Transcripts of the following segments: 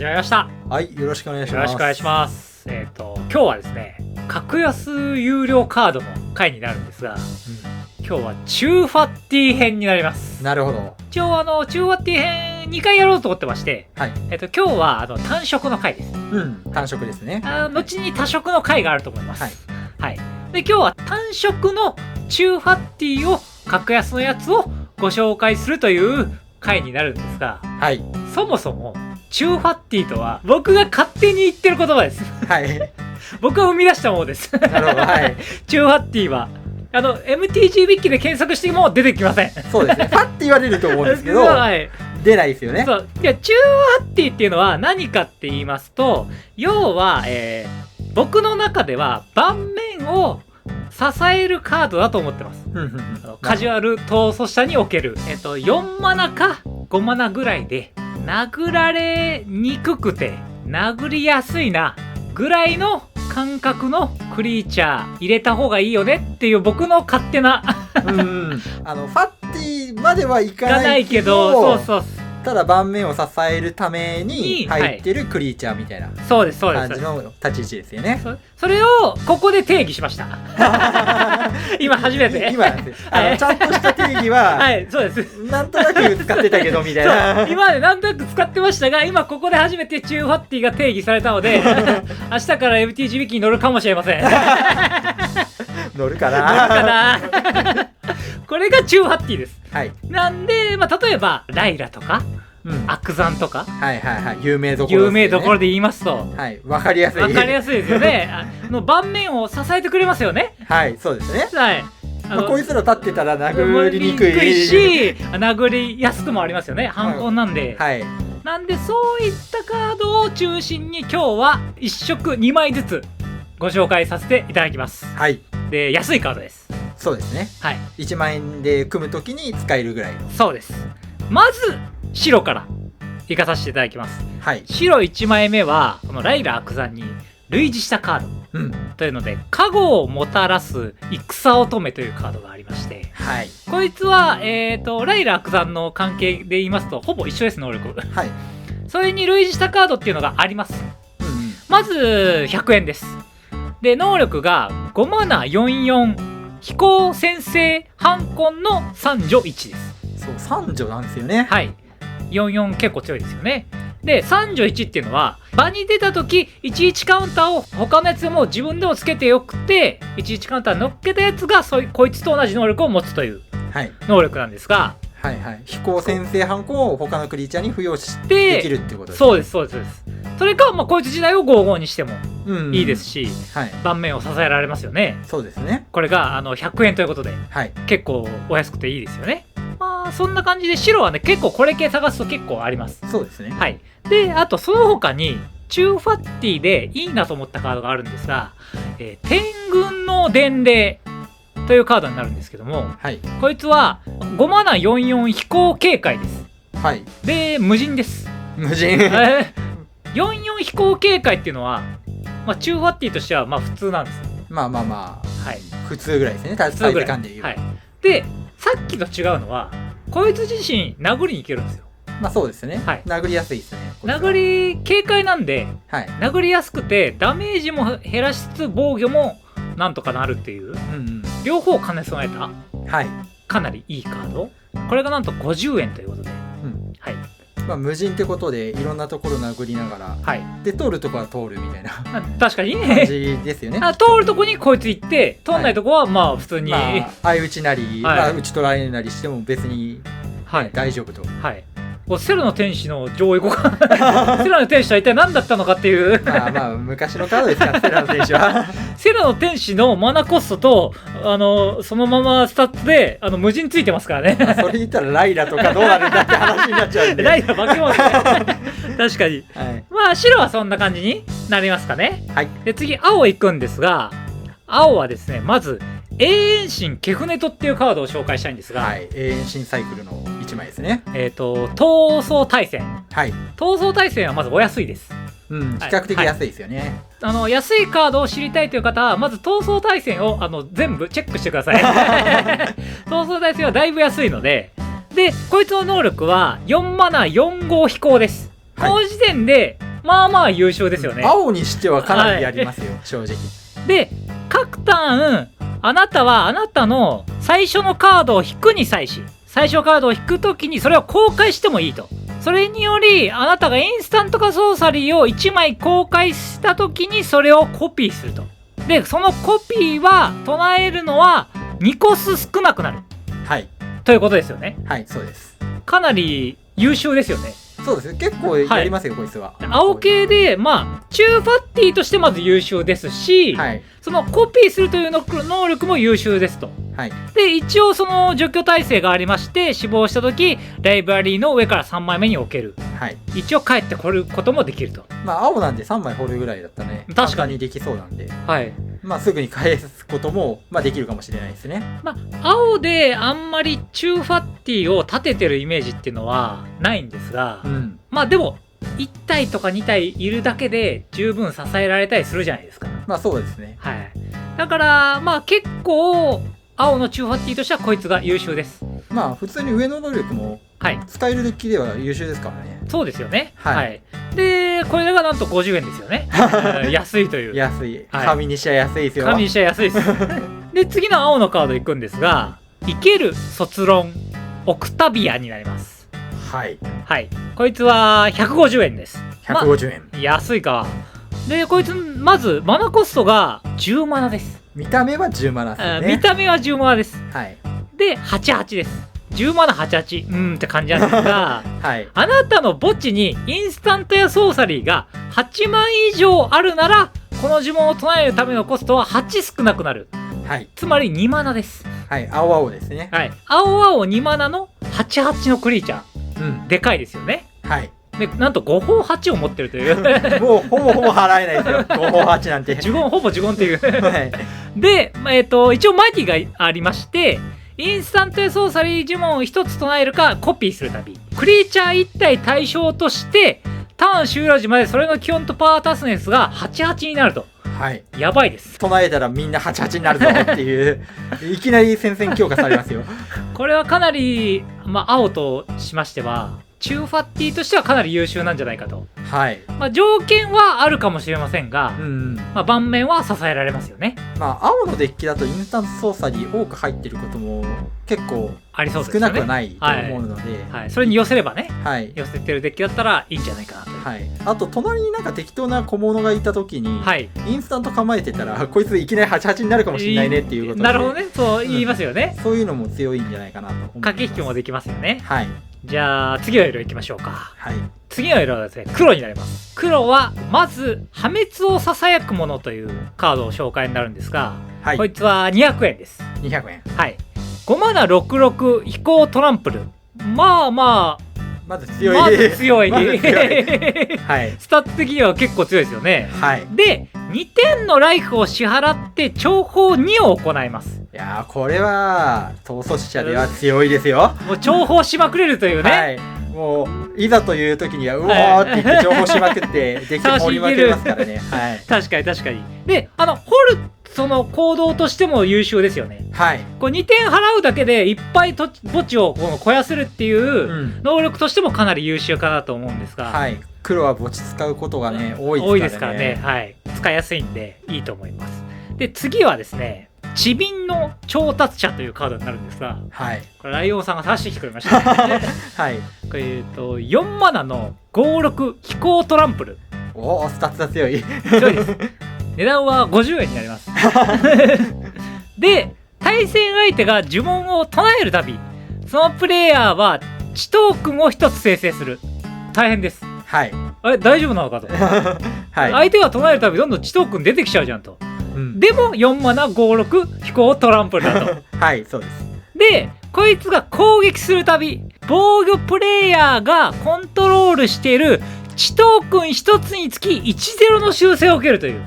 始まりました。はい、よろしくお願いします。よろしくお願いします。今日はですね、格安有料カードの回になるんですが、今日はチューファッティ編になります。なるほど。一応チューファッティ編2回やろうと思ってまして、はい。今日は単色の回です。単色ですね。後に多色の回があると思います。はい。はい。で、今日は単色のチューファッティを格安のやつをご紹介するという回になるんですが、はい。そもそもチューファッティとは僕が勝手に言ってる言葉です。はい。僕が生み出したものです。なるほど。はい。チューファッティはMTG ウィキで検索しても出てきません。そうですね。ファって言われると思うんですけど、はい、出ないですよね。そう。いや、チューファッティっていうのは何かって言いますと、要は、僕の中では盤面を支えるカードだと思ってます。カジュアル闘争者における、4マナか5マナぐらいで殴られにくくて殴りやすいなぐらいの感覚のクリーチャー入れた方がいいよねっていう僕の勝手なファッティまではいかないけど、そうただ盤面を支えるために入ってるクリーチャーみたいなそうです感じの立ち位置ですよね。それをここで定義しました。今初めて。今ちゃんとした定義は、はい、そうです。なんとなく使ってたけどみたいな。今までなんとなく使ってましたが、今ここで初めてチューファッティが定義されたので、明日から MTG ウィキに載るかもしれません。乗るかな。これがチューファッティです。はい。なんで、例えばライラとか、悪山とか、有名どころですね。有名どころで言いますと、はい、わかりやすい。わかりやすいですよね。盤面を支えてくれますよね。はい、そうですね。はい。こいつら立ってたら殴りにくいし、殴りやすくもありますよね。半コンなんで。はい。なんでそういったカードを中心に今日は1色2枚ずつご紹介させていただきます。はい。で、安いカードです。そうですね。はい。1万円で組むときに使えるぐらい。そうです。まず白からいかさせていただきます。はい。白1枚目はこのライラ悪山に類似したカード、というので加護をもたらす戦乙女というカードがありまして、はい。こいつはライラ悪山の関係で言いますとほぼ一緒です。能力。はい。それに類似したカードっていうのがあります。まず100円です。で、能力が5マナ44飛行先制反根の3女1です。そう、3女なんですよね。はい。44結構強いですよね。で、3女1っていうのは場に出た時11カウンターを他のやつも自分でもつけてよくて、11カウンター乗っけたやつがこいつと同じ能力を持つという能力なんですが、はいはい、飛行先制反抗を他のクリーチャーに付与してできるっていうことです、ね、そうですそうですそうです。それか、こいつ自体を55にしてもいいですし、盤面を支えられますよね。そうですね。これが100円ということで、結構お安くていいですよね。そんな感じで白はね、結構これ系探すと結構あります。そうですね。はい。で、あとその他にチューファッティでいいなと思ったカードがあるんですが、天軍の伝令というカードになるんですけども、こいつは5マナ44飛行警戒です。はい。で、無人です。無人。44飛行警戒っていうのは、チューファッティとしては普通なんですよ。はい。普通ぐらいですね。普通ぐらい。はい。で、さっきと違うのは、こいつ自身殴りに行けるんですよ。そうですね。はい。殴りやすいですね。殴り警戒なんで、殴りやすくてダメージも減らしつつ防御もなんとかなるっていう、両方兼ね備えた、かなりいいカード。これがなんと50円ということで、はい。無人ってことでいろんなところ殴りながら、で通るとこは通るみたいな確かに感じですよね。通るとこにこいつ行って通んないとこは普通に相打ちなり、打ち取られなりしても別に大丈夫と。セロの天使の上位互換セロの天使は一体何だったのかっていう昔のカードですからセロの天使はセロの天使のマナコストとそのままスタッツで無人ついてますからね。それ言ったらライラとかどうなるんだって話になっちゃうんでライラ化け物ね確かに、白はそんな感じになりますかね。で、次青行くんですが、青はですね、まず永遠神ケフネトっていうカードを紹介したいんですが、永遠神サイクルの1枚ですね。闘争対戦。闘争対戦はまずお安いです。比較的安いですよね。安いカードを知りたいという方はまず闘争対戦を全部チェックしてください。闘争対戦はだいぶ安いので、こいつの能力は4マナ45飛行です。この時点でまあまあ優秀ですよね。青にしてはかなりやりますよ、正直。で各ターンあなたはあなたの最初のカードを引くに際し、最初カードを引くときにそれを公開してもいいと。それによりあなたがインスタントかソーサリーを1枚公開したときにそれをコピーすると。でそのコピーは唱えるのは2コス少なくなる。はい。ということですよね。はい、そうです。かなり優秀ですよね。そうですね、結構やりますよ、こいつは。青系でまあ中ファッティとしてまず優秀ですし、そのコピーするという能力も優秀ですと。で一応その除去耐性がありまして、死亡した時ライブラリーの上から3枚目に置ける、一応帰ってこることもできると。まあ青なんで3枚掘るぐらいだったらね、確かにできそうなんで、まあすぐに返すこともまあできるかもしれないですね。まあ青であんまり中ファッティを立ててるイメージっていうのはないんですが、まあでも1体とか2体いるだけで十分支えられたりするじゃないですか。まあそうですね。だからまあ結構青の中ファッティとしてはこいつが優秀です。まあ普通に上の能力も使えるデッキでは優秀ですからね。そうですよね。でこれがなんと50円ですよね。安いという。安い。紙にしちゃ安いですよ。紙にしちゃ安いです。で次の青のカードいくんですが、生ける卒論オクタビアになります。こいつは150円です。150円。安いか。でこいつまずマナコストが10マナです。見た目は10マナですね。見た目は10マナです。で88です。10マナ88って感じなんですが、あなたの墓地にインスタントやソーサリーが8枚以上あるならこの呪文を唱えるためのコストは8少なくなる。つまり2マナです。青々ですね。青々2マナの88のクリーチャー、でかいですよね。でなんと5法8を持ってるというもうほぼほぼ払えないですよ。5法8なんて呪言ほぼ呪言っていうで、一応マイティがありまして、インスタントやソーサリー呪文を1つ唱えるかコピーするたびクリーチャー1体対象としてターン終了時までそれの基本とパワータスネスが88になると。やばいです。唱えたらみんな88になるぞっていういきなり戦線強化されますよ。これはかなり、青としましては中ファッティとしてはかなり優秀なんじゃないかと。条件はあるかもしれませんが、盤面は支えられますよね。青のデッキだとインスタント操作に多く入ってることも結構少なくはないと思うので、それに寄せればね、寄せてるデッキだったらいいんじゃないかなと。あと隣になんか適当な小物がいた時に、インスタント構えてたらこいついきなり88になるかもしれないねっていうことで、なるほどね、そう言いますよね。そういうのも強いんじゃないかなと。駆け引きもできますよね。じゃあ次の色いきましょうか。次の色はですね黒になります。黒はまず破滅をささやくものというカードを紹介になるんですが、こいつは200円です。200円。5マナ66飛行トランプル。まず強い。強い。スタッツ的には結構強いですよね。で2点のライフを支払って重宝2を行います。いやーこれは統率者では強いですよ。もう重宝しまくれるというね。もういざという時にはうおーって言って重宝しまくってデッキ盛りまくりますからね。確かに確かに。で掘るその行動としても優秀ですよね。これ2点払うだけでいっぱい墓地を肥やせるっていう能力としてもかなり優秀かなと思うんですが、黒は墓地使うことがね多いですからね。使いやすいんでいいと思います。で次はですね地瓶の調達者というカードになるんですが、これライオンさんが出してきてくれました、これ4マナの56飛行トランプル。おおスタッツが強い。強いです。値段は50円になります。で対戦相手が呪文を唱えるたびそのプレイヤーは地トークンを1つ生成する。大変です。あれ大丈夫なのかと。相手が唱えるたびどんどん地トークン出てきちゃうじゃんと。でも4マナ56飛行トランプルだと。そうです。でこいつが攻撃するたび防御プレイヤーがコントロールしている地トークン1つにつき10の修正を受けるという。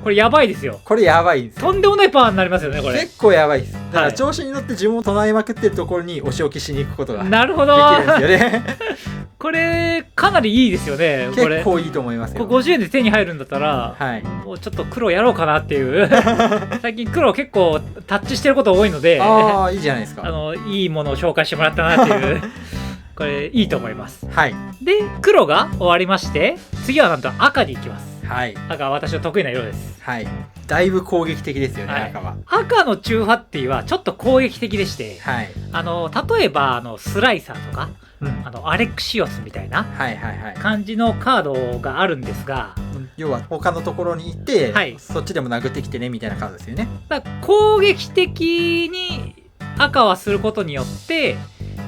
これやばいですよ。これやばいです。とんでもないパワーになりますよねこれ。結構やばいです。だから調子に乗って呪文を唱えまくってるところにお仕置きしに行くことができるんですよね。これかなりいいですよね。結構いいと思いますよ。50円で手に入るんだったら、もうちょっと黒やろうかなっていう最近黒結構タッチしてること多いので、いいじゃないですか。いいものを紹介してもらったなっていうこれいいと思います。はい。で黒が終わりまして、次はなんと赤に行きます。はい。赤は私の得意な色です。はい。だいぶ攻撃的ですよね、赤は。赤のチューファッティはちょっと攻撃的でして、はい。例えばスライサーとか、アレクシオスみたいな感じのカードがあるんですが、要は他のところに行って、そっちでも殴ってきてねみたいなカードですよね。だから攻撃的に赤はすることによって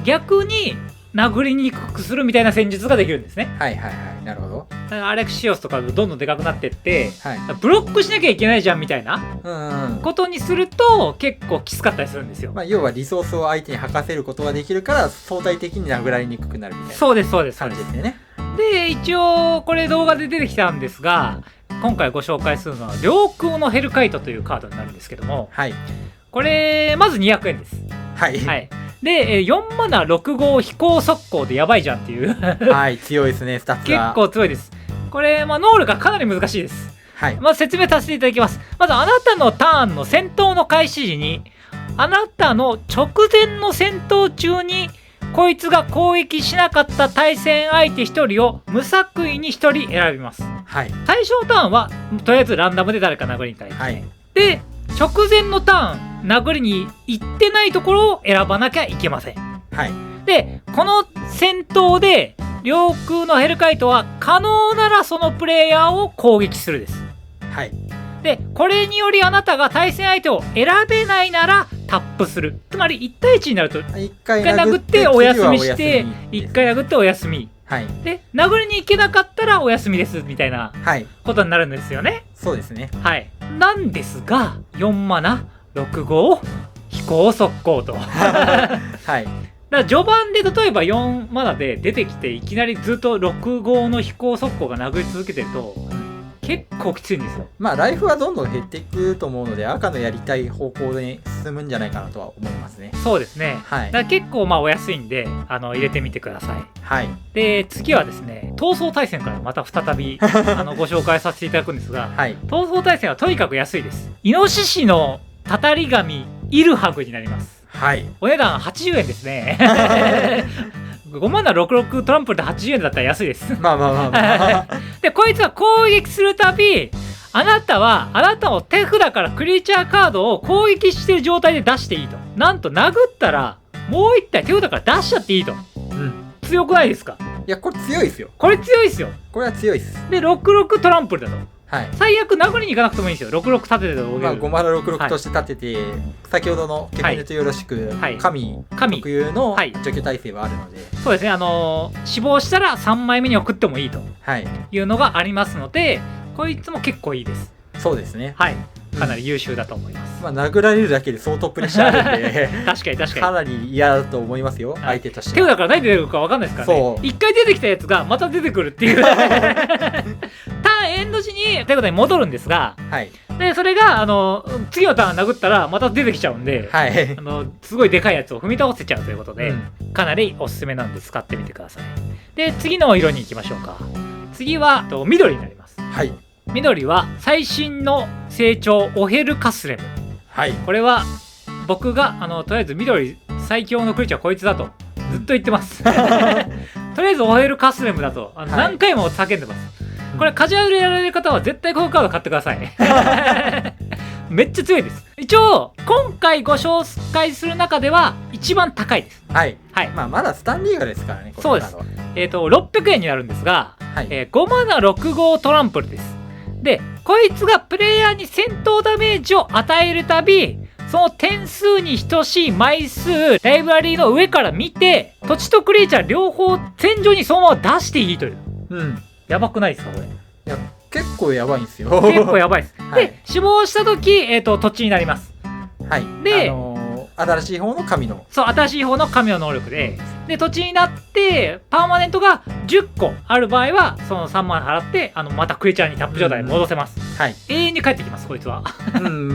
逆に殴りにくくするみたいな戦術ができるんですね。はいはいはい、なるほど。アレクシオスとかどんどんでかくなってって、ブロックしなきゃいけないじゃんみたいなことにすると結構きつかったりするんですよ。要はリソースを相手に吐かせることができるから相対的に殴られにくくなるみたいな。そうですそうです感じですよね。で一応これ動画で出てきたんですが、今回ご紹介するのは領空のヘルカイトというカードになるんですけども、これまず200円です。はい。で4マナ6号飛行速攻でやばいじゃんっていうはい、強いですね、スタッツが結構強いです。これ能力がかなり難しいです。まず説明させていただきます。まずあなたのターンの戦闘の開始時に、あなたの直前の戦闘中にこいつが攻撃しなかった対戦相手1人を無作為に1人選びます。最初のターンはとりあえずランダムで誰か殴りに対して、で直前のターン殴りに行ってないところを選ばなきゃいけません。でこの戦闘で領空のヘルカイトは可能ならそのプレイヤーを攻撃するです。でこれによりあなたが対戦相手を選べないならタップする。つまり1対1になると1回殴ってお休みして1回殴ってお休み、で殴りに行けなかったらお休みですみたいなことになるんですよね。そうですね。なんですが4マナ6号飛行速攻とだから序盤で例えば4マナで出てきていきなりずっと6号の飛行速攻が殴り続けてると結構きついんですよ。ライフはどんどん減っていくと思うので赤のやりたい方向に進むんじゃないかなとは思いますね。そうですね。だから結構お安いんで入れてみてください。で次はですね闘争対戦からまた再びご紹介させていただくんですが、闘争対戦はとにかく安いです。イノシシのたたり神イルハグになります。お値段80円ですね。5マナ66トランプルで80円だったら安いです。でこいつは攻撃するたびあなたの手札からクリーチャーカードを攻撃している状態で出していいと。なんと殴ったらもう1体手札から出しちゃっていいと。強くないですか？いやこれ強いですよ。これ強いですよ。これは強いです。で66トランプルだと。最悪殴りに行かなくてもいいんですよ。66立てて5マナ66として立てて、先ほどのケフェネとよろしく神特有の除去耐性はあるので、そうですね。死亡したら3枚目に送ってもいいというのがありますので、こいつも結構いいです。そうですね。かなり優秀だと思います。殴られるだけで相当プレッシャーあるんで確かにかなり嫌だと思いますよ、相手として。手札から何出てくるか分かんないですからね。一回出てきたやつがまた出てくるっていうターンエンド時に手札に戻るんですが、でそれが次のターン殴ったらまた出てきちゃうんで、すごいでかいやつを踏み倒せちゃうということで、かなりおすすめなんで使ってみてください。で次の色に行きましょうか。次は緑になります。緑は最新の成長オヘルカスレム。これは僕がとりあえず緑最強のクリーチャーこいつだとずっと言ってますとりあえずオヘルカスレムだと何回も叫んでます。これカジュアルでやられる方は絶対このカード買ってくださいめっちゃ強いです。一応今回ご紹介する中では一番高いです。まだスタンリーガですからね。そうです。600円になるんですが、5マナ6号トランプルです。でこいつがプレイヤーに戦闘ダメージを与えるたび、その点数に等しい枚数ライブラリーの上から見て土地とクリーチャー両方戦場にそのまま出していいという。やばくないですかこれ？いや結構やばいんですよ。結構やばいです。で死亡した時土地になります。で新しい方の神の新しい方の神の能力で土地になってパーマネントが10個ある場合はその3万払ってまたクリーチャーにタップ状態に戻せます。永遠に帰ってきますこいつは。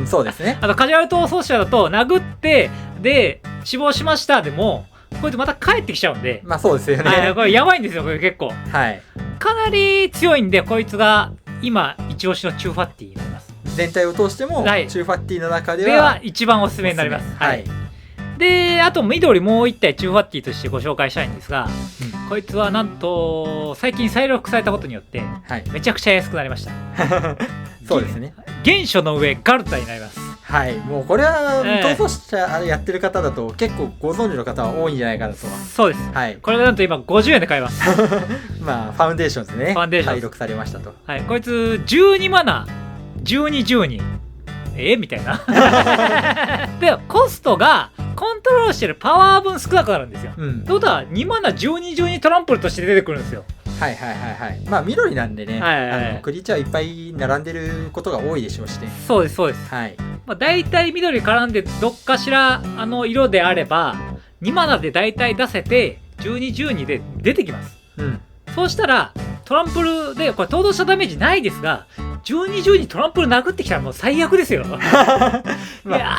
そうですね。カジュアル闘争者だと殴ってで死亡しましたでもこいつまた帰ってきちゃうんで、そうですよね。これやばいんですよこれ結構。かなり強いんでこいつが今一押しのチューファッティになります。全体を通してもチューファッティの中では一番おすすめになります。であと緑もう1体チューファッティとしてご紹介したいんですが、こいつはなんと最近再録されたことによってめちゃくちゃ安くなりました。そうですね、原初の上ガルタになります。はい、もうこれは逃走者やってる方だと結構ご存知の方は多いんじゃないかなとは。そうです、はい、これがなんと今50円で買えます。まあファウンデーションですね。ファウンデーション再録されましたと。はい、こいつ12マナ1212みたいなでコストがコントロールしてるパワー分少なくなるんですよ。ってことは2マナ1212トランプルとして出てくるんですよ。はいはいはいはい。まあ緑なんでね、クリーチャーいっぱい並んでることが多いでしょうしね。そうですそうです。はい。まあ大体緑絡んでどっかしら色であれば2マナで大体出せて1212で出てきます。そうしたらトランプルでこれ逃走者ダメージないですが1212トランプル殴ってきたらもう最悪ですよ。いや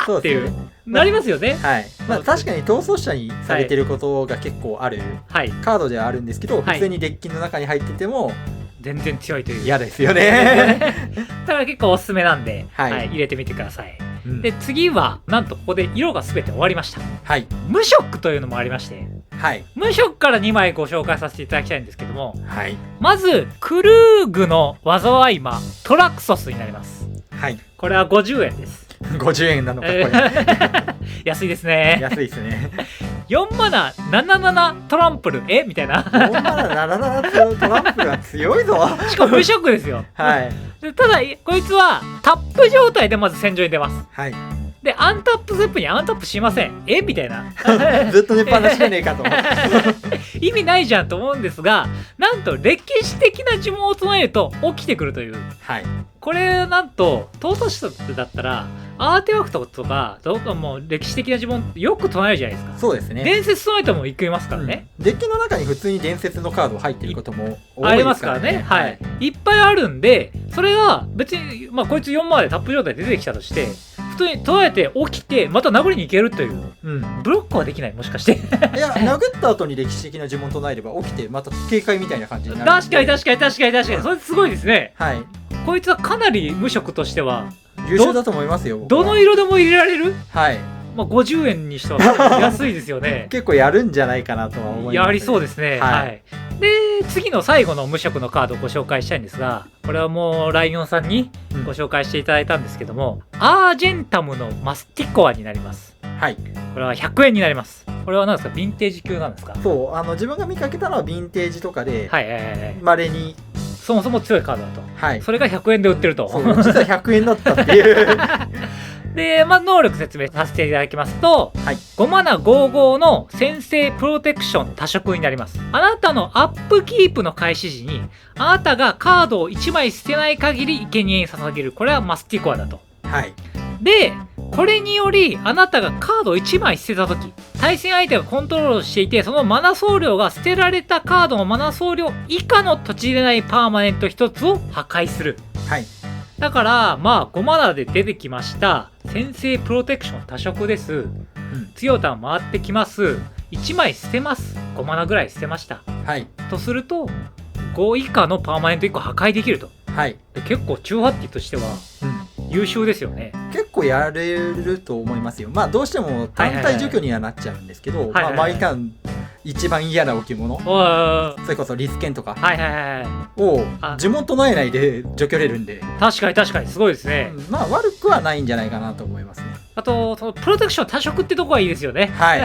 ーっていうなりますよね。はい。まあ確かに逃走者にされてることが結構あるカードではあるんですけど、普通にデッキの中に入ってても全然強いという。嫌ですよね。だから結構おすすめなんで、入れてみてください。で次はなんとここで色が全て終わりました。はい。無色というのもありまして、はい。無色から2枚ご紹介させていただきたいんですけども、はい。まずクルーグの災い魔トラクソスになります。はい。これは50円です。50円なのかこれ。安いですね。安いですね。4マナ77トランプルみたいな。4マナ77トランプルは強いぞ。しかも無色ですよ。はい。ただこいつはタップ状態でまず戦場に出ます。はい。でアンタップステップにアンタップしません。みたいな。ずっと寝っぱなしじゃねえかと。意味ないじゃんと思うんですが、なんと歴史的な呪文を唱えると起きてくるという。はい。これなんと逃走者だったらアーティファクトとかもう歴史的な呪文よく唱えるじゃないですか。そうですね。伝説唱えてもいけますからね。デッキの中に普通に伝説のカード入ってることも多いですからね。ありますからね。はい。いっぱいあるんで、それが別にまあこいつ4マナでタップ状態で出てきたとして、普通に唱えて起きてまた殴りに行けるという。ブロックはできないもしかして。いや殴った後に歴史的な呪文唱えれば起きてまた警戒みたいな感じになる。確かに確かに確かに確かに。それすごいですね。はい。こいつはかなり無色としては優秀だと思いますよ。どの色でも入れられる。はい。まあ50円にしては安いですよね。結構やるんじゃないかなとは思います、やりそうですね。はい。で次の最後の無色のカードをご紹介したいんですが、これはもうライオンさんにご紹介していただいたんですけども、アージェンタムのマスティコアになります。はい。これは100円になります。これは何ですか、ヴィンテージ級なんですか。そう自分が見かけたのはヴィンテージとかで稀にそもそも強いカードだと。はい。それが100円で売ってると。実は100円だったっていう。で、まあ、能力説明させていただきますと、はい、5マナ55の先制プロテクション多色になります。あなたのアップキープの開始時に、あなたがカードを1枚捨てない限り生贄に捧げる。これはマスティコアだと。はい。で、これにより、あなたがカードを1枚捨てたとき、対戦相手がコントロールしていて、そのマナ総量が捨てられたカードのマナ総量以下の土地でないパーマネント1つを破壊する。はい。だから、まあ、5マナで出てきました。先制プロテクション多色です。強いターン回ってきます。1枚捨てます。5マナぐらい捨てました。はい。とすると、5以下のパーマネント1個破壊できると。はい。で結構、チューハッティとしては、優秀ですよね。結構やれると思いますよ。まあどうしても単体除去にはなっちゃうんですけど、毎ターン一番嫌な置物、それこそリスケンとかを呪文唱えないで除去れるんで、確かに確かにすごいですね。まあ悪くはないんじゃないかなと思いますね。あとそのプロテクション多色ってとこがいいですよね。はい。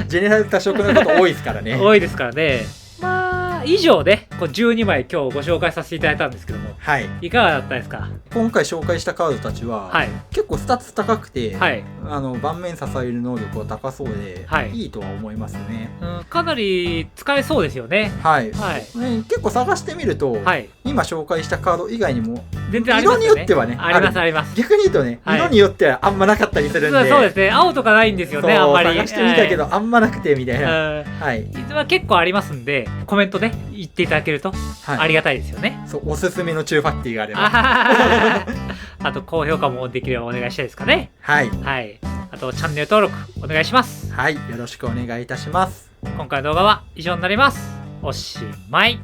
ジェネラル多色のこと多いですからね。多いですからね。まあ以上で12枚今日ご紹介させていただいたんですけども、はい、いかがだったですか。今回紹介したカードたちは、はい、結構スタッツ高くて、はい、盤面支える能力は高そうで、はい、いいとは思いますね。かなり使えそうですよね。はい、はい、結構探してみると、はい、今紹介したカード以外にも全然ありますよね。色によってはね、ありますあります。逆に言うとね、はい、色によってはあんまなかったりするんで、そうですね。青とかないんですよね。あんまり探してみたけど、あんまなくてみたいな。はい。結構ありますんで、コメントで言っていただけるとありがたいですよね。そう、おすすめのチューファッティがあれば。あと高評価もできればお願いしたいですかね。はい。はい。あとチャンネル登録お願いします。はい。よろしくお願いいたします。今回の動画は以上になります。おしまい。